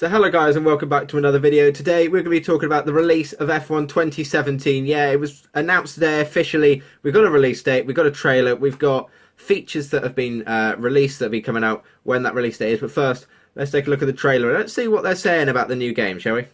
So hello guys and welcome back to another video. Today we're going to be talking about the release of F1 2017. Yeah, it was announced today officially. We've got a release date, we've got a trailer, we've got features that have been released that will be coming out when that release date is. But first, let's take a look at the trailer and let's see what they're saying about the new game, shall we?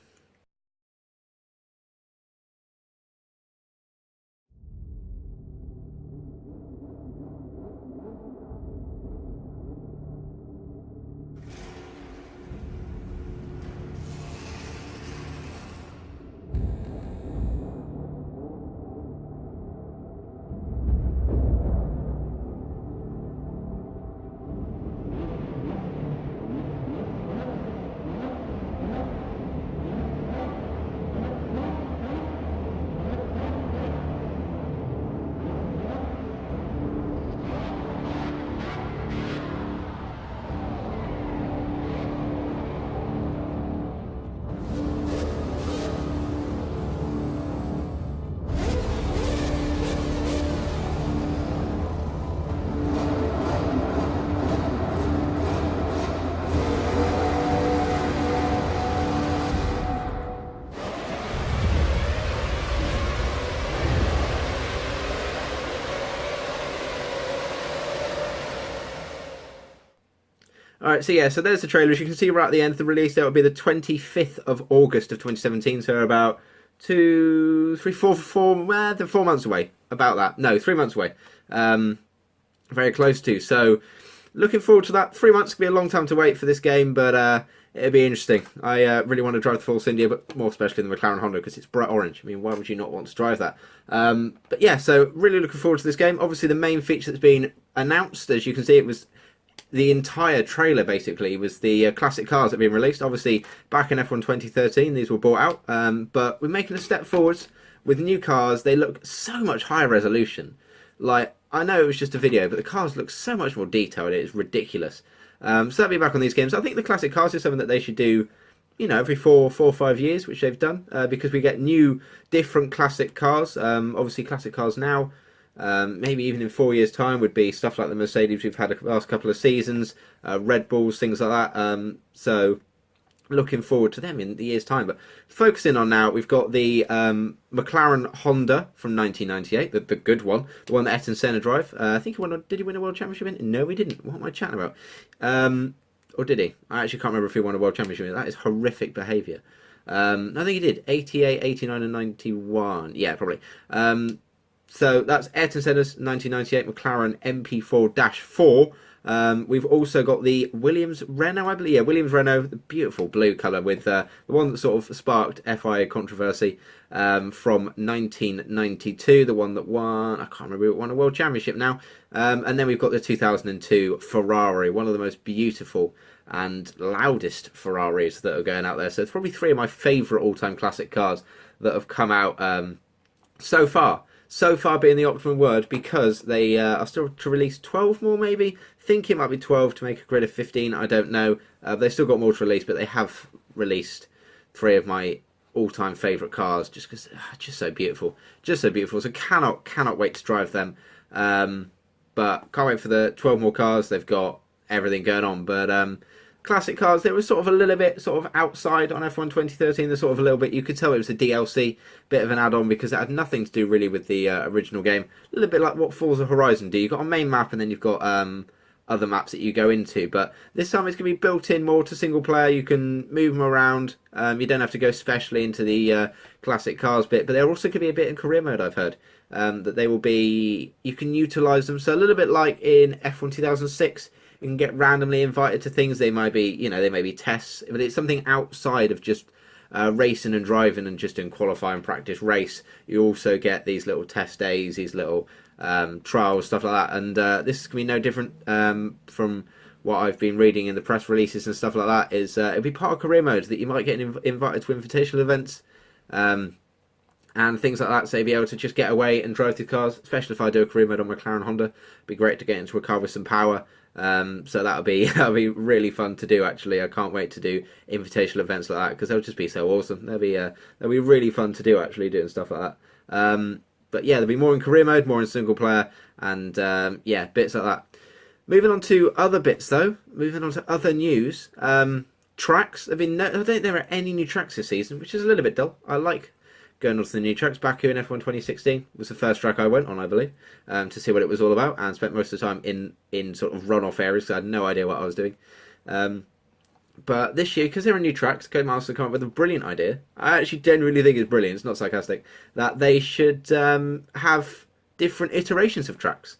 Alright, so yeah, so there's the trailer. As you can see right at the end, the release date will be the 25th of August of 2017, so about 4 months away. About that. No, 3 months away. Very close to. So, looking forward to that. 3 months could be a long time to wait for this game, but it'll be interesting. I really want to drive the Force India, but more especially the McLaren Honda, because it's bright orange. I mean, why would you not want to drive that? But yeah, so really looking forward to this game. Obviously, the main feature that's been announced, as you can see, it was the entire trailer basically was the classic cars that have been released. Obviously, back in F1 2013, these were brought out, but we're making a step forwards with new cars. They look so much higher resolution. Like, I know it was just a video, but the cars look so much more detailed. It's ridiculous. So that'll be back on these games. I think the classic cars is something that they should do, you know, every 4 or 5 years, which they've done, because we get new, different classic cars. Obviously, classic cars now. Maybe even in 4 years' time would be stuff like the Mercedes we've had the last couple of seasons, Red Bulls, things like that. So looking forward to them in the year's time. But focusing on now, we've got the McLaren Honda from 1998, the good one, the one that Ayrton Senna drive. I think did he win a world championship in? No, he didn't. What am I chatting about? Or did he? I actually can't remember if he won a world championship in. That is horrific behaviour. I think he did. 88, 89 and 91. Yeah, probably. So that's Ayrton Senna's 1998 McLaren MP4-4. We've also got the Williams Renault, I believe. Yeah, Williams Renault, the beautiful blue colour with the one that sort of sparked FIA controversy from 1992. The one that won, I can't remember who won a world championship now. And then we've got the 2002 Ferrari, one of the most beautiful and loudest Ferraris that are going out there. So it's probably three of my favourite all-time classic cars that have come out so far. So far being the optimum word, because they are still to release 12 more maybe. Think it might be 12 to make a grid of 15, I don't know. They've still got more to release, but they have released three of my all-time favourite cars just because just so beautiful. Just so beautiful. So cannot wait to drive them. But can't wait for the 12 more cars. They've got everything going on. But classic cars, they were sort of a little bit sort of outside on F1 2013. They're sort of a little bit, you could tell it was a DLC, bit of an add-on, because it had nothing to do really with the original game. A little bit like what Forza Horizon do. You've got a main map and then you've got other maps that you go into. But this time it's going to be built in more to single player. You can move them around. You don't have to go specially into the classic cars bit. But there also could be a bit in career mode, I've heard. That they will be, you can utilise them. So a little bit like in F1 2006. You can get randomly invited to things. They might be, you know, they may be tests, but it's something outside of just racing and driving and just in qualify and practice race. You also get these little test days, these little trials, stuff like that. And this is going to be no different from what I've been reading in the press releases and stuff like that. Is it'll be part of career mode that you might get invited to invitational events and things like that. So you'll be able to just get away and drive the cars, especially if I do a career mode on McLaren Honda. It'd be great to get into a car with some power. So that'll be really fun to do. Actually, I can't wait to do invitational events like that because they'll just be so awesome. They'll be really fun to do, actually, doing stuff like that. But yeah, there'll be more in career mode, more in single player, and yeah, bits like that. Moving on to other bits though. Moving on to other news. tracks. I don't think there are any new tracks this season, which is a little bit dull. I like going on to the new tracks. Baku in F1 2016 was the first track I went on, I believe, to see what it was all about, and spent most of the time in sort of run-off areas, so I had no idea what I was doing. But this year, because there are new tracks, Codemasters come up with a brilliant idea. I actually genuinely think it's brilliant, it's not sarcastic, that they should have different iterations of tracks.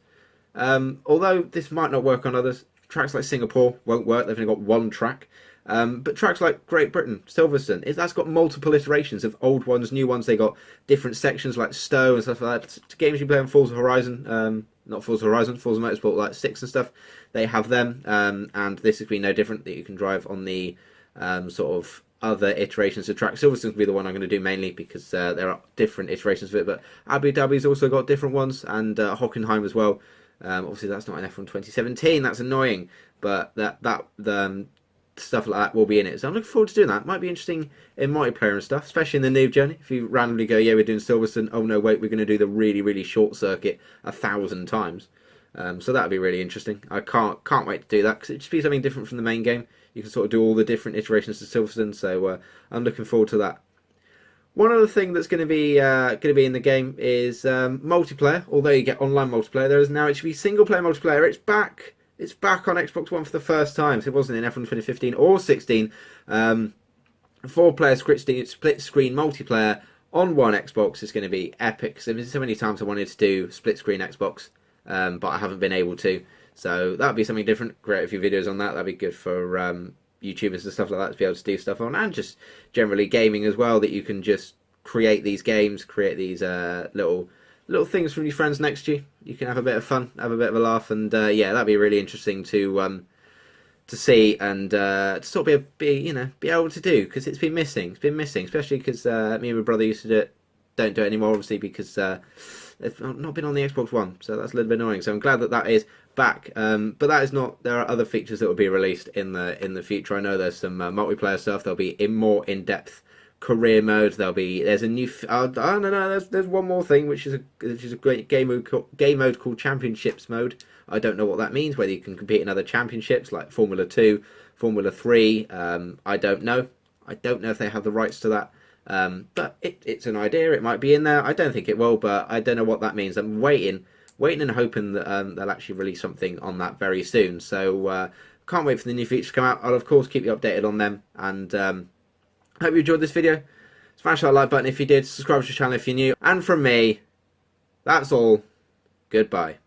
Although this might not work on others, tracks like Singapore won't work, they've only got one track. But tracks like Great Britain, Silverstone, that's got multiple iterations of old ones, new ones. They got different sections like Stowe and stuff like that. Games you play on Forza Horizon, not Forza Horizon, Forza Motorsport like 6 and stuff, they have them. And this has been no different, that you can drive on the sort of other iterations of tracks. Silverstone will be the one I'm going to do mainly because there are different iterations of it. But Abu Dhabi's also got different ones, and Hockenheim as well. Obviously, that's not an F1 2017. That's annoying, but the stuff like that will be in it. So I'm looking forward to doing that. Might be interesting in multiplayer and stuff, especially in the noob journey. If you randomly go, yeah, we're doing Silverstone. Oh no, wait, we're going to do the really, really short circuit 1,000 times. So that'd be really interesting. I can't wait to do that because it'd just be something different from the main game. You can sort of do all the different iterations of Silverstone. So I'm looking forward to that. One other thing that's going to be in the game is multiplayer. Although you get online multiplayer, there is now actually single player multiplayer. It's back. It's back on Xbox One for the first time. So it wasn't in F1 2015 or 16. 4-player split screen multiplayer on one Xbox is going to be epic. So there's so many times I wanted to do split screen Xbox, but I haven't been able to. So that'd be something different. Create a few videos on that. That'd be good for YouTubers and stuff like that to be able to do stuff on, and just generally gaming as well. That you can just create these games, create these little things from your friends next to you. You can have a bit of fun, have a bit of a laugh, and yeah, that'd be really interesting to see and to sort of be able to do, because it's been missing. It's been missing, especially because me and my brother used to do it. Don't do it anymore, obviously, because it's not been on the Xbox One, so that's a little bit annoying. So I'm glad that is back. But that is not. There are other features that will be released in the future. I know there's some multiplayer stuff. There'll be more in depth career mode. There's a new. I don't know. There's one more thing, which is a great game mode called Championships mode. I don't know what that means. Whether you can compete in other championships like Formula 2, Formula 3. I don't know. I don't know if they have the rights to that. But it's an idea. It might be in there. I don't think it will, but I don't know what that means. I'm waiting and hoping that they'll actually release something on that very soon. So can't wait for the new features to come out. I'll of course keep you updated on them, and hope you enjoyed this video. Smash that like button if you did. Subscribe to the channel if you're new. And from me, that's all. Goodbye.